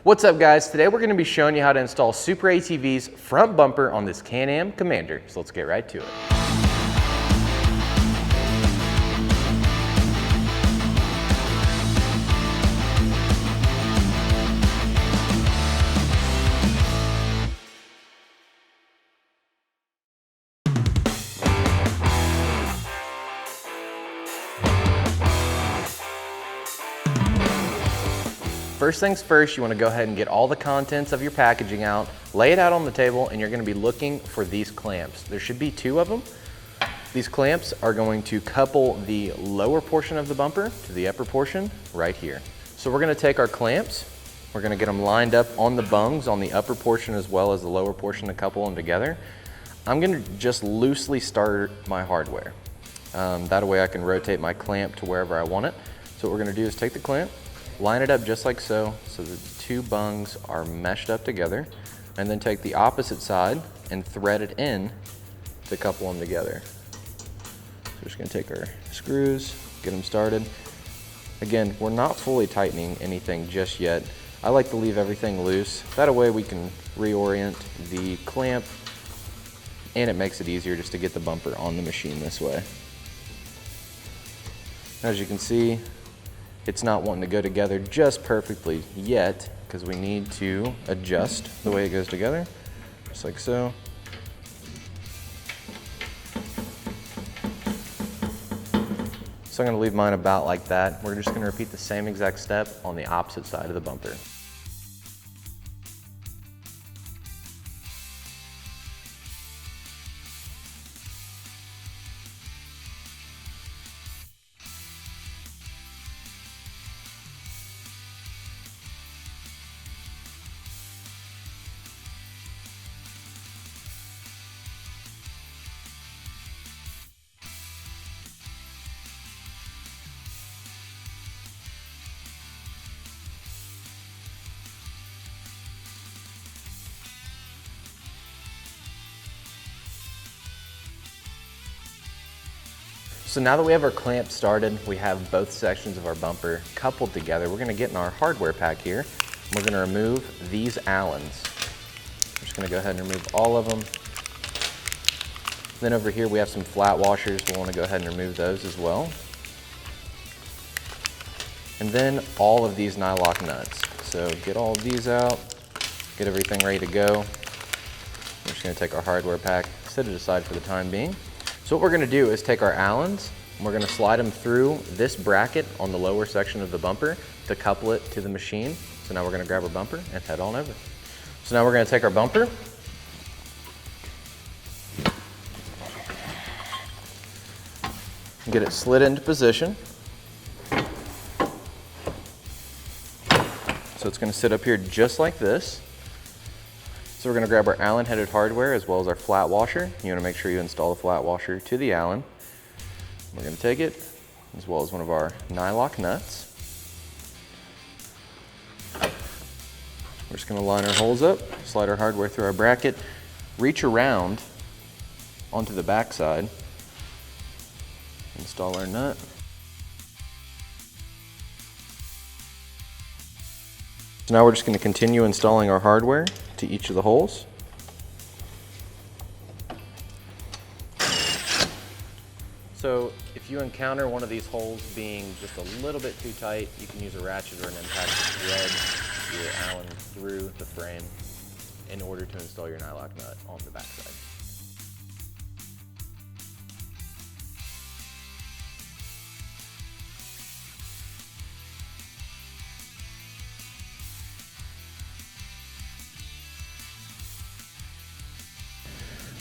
What's up guys? Today we're going to be showing you how to install SuperATV's front bumper on this Can-Am Commander. So let's get right to it. First things first, you want to go ahead and get all the contents of your packaging out, lay it out on the table, and you're going to be looking for these clamps. There should be 2 of them. These clamps are going to couple the lower portion of the bumper to the upper portion right here. So we're going to take our clamps, we're going to get them lined up on the bungs on the upper portion as well as the lower portion to couple them together. I'm going to just loosely start my hardware. That way I can rotate my clamp to wherever I want it. So what we're going to do is take the clamp, line it up just like so the 2 bungs are meshed up together, and then take the opposite side and thread it in to couple them together. So we're just going to take our screws, get them started. Again, we're not fully tightening anything just yet. I like to leave everything loose. That way we can reorient the clamp, and it makes it easier just to get the bumper on the machine this way. As you can see, it's not wanting to go together just perfectly yet because we need to adjust the way it goes together, just like so. So I'm going to leave mine about like that. We're just going to repeat the same exact step on the opposite side of the bumper. So now that we have our clamp started, we have both sections of our bumper coupled together. We're going to get in our hardware pack here. We're going to remove these Allens. We're just going to go ahead and remove all of them. Then over here we have some flat washers. We'll want to go ahead and remove those as well. And then all of these nylock nuts. So get all of these out, get everything ready to go. We're just going to take our hardware pack, set it aside for the time being. So what we're going to do is take our Allens, and we're going to slide them through this bracket on the lower section of the bumper to couple it to the machine. So now we're going to grab our bumper and head on over. So now we're going to take our bumper, get it slid into position. So it's going to sit up here just like this. So we're going to grab our Allen headed hardware as well as our flat washer. You want to make sure you install the flat washer to the Allen. We're going to take it as well as one of our nylock nuts. We're just going to line our holes up, slide our hardware through our bracket, reach around onto the back side, install our nut. So now we're just going to continue installing our hardware to each of the holes. So if you encounter one of these holes being just a little bit too tight, you can use a ratchet or an impact to thread your Allen through the frame in order to install your nylock nut on the back side.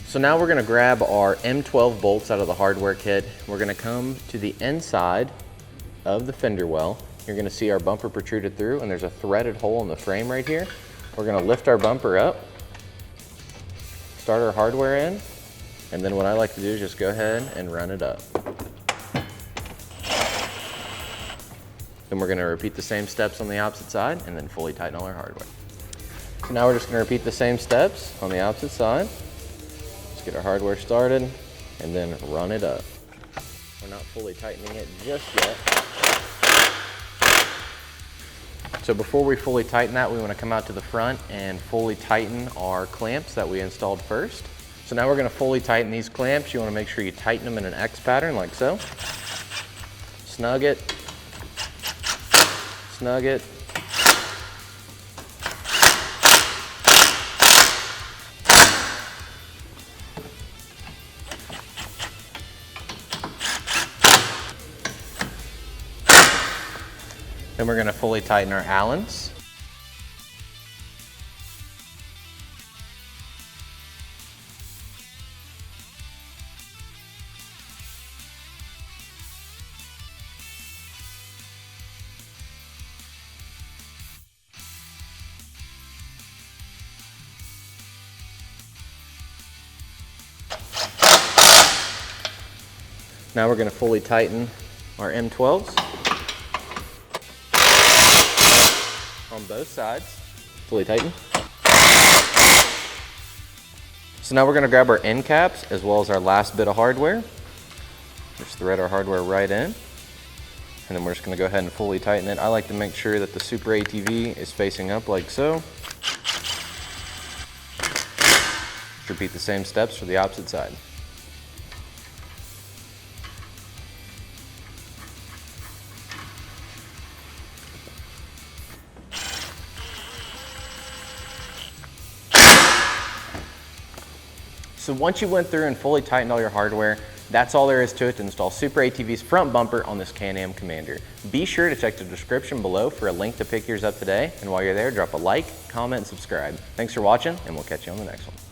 So now we're going to grab our M12 bolts out of the hardware kit. We're going to come to the inside of the fender well. You're going to see our bumper protruded through, and there's a threaded hole in the frame right here. We're going to lift our bumper up, start our hardware in, and then what I like to do is just go ahead and run it up. Then we're going to repeat the same steps on the opposite side and then fully tighten all our hardware. So now we're just going to repeat the same steps on the opposite side. Get our hardware started and then run it up. We're not fully tightening it just yet. So before we fully tighten that, we want to come out to the front and fully tighten our clamps that we installed first. So now we're going to fully tighten these clamps. You want to make sure you tighten them in an X pattern like so. Snug it. Snug it. Then we're going to fully tighten our Allens. Now we're going to fully tighten our M12s on both sides. Fully tighten. So now we're going to grab our end caps as well as our last bit of hardware. Just thread our hardware right in. And then we're just going to go ahead and fully tighten it. I like to make sure that the SuperATV is facing up like so. Just repeat the same steps for the opposite side. So once you went through and fully tightened all your hardware, that's all there is to it to install SuperATV's front bumper on this Can-Am Commander. Be sure to check the description below for a link to pick yours up today. And while you're there, drop a like, comment, and subscribe. Thanks for watching, and we'll catch you on the next one.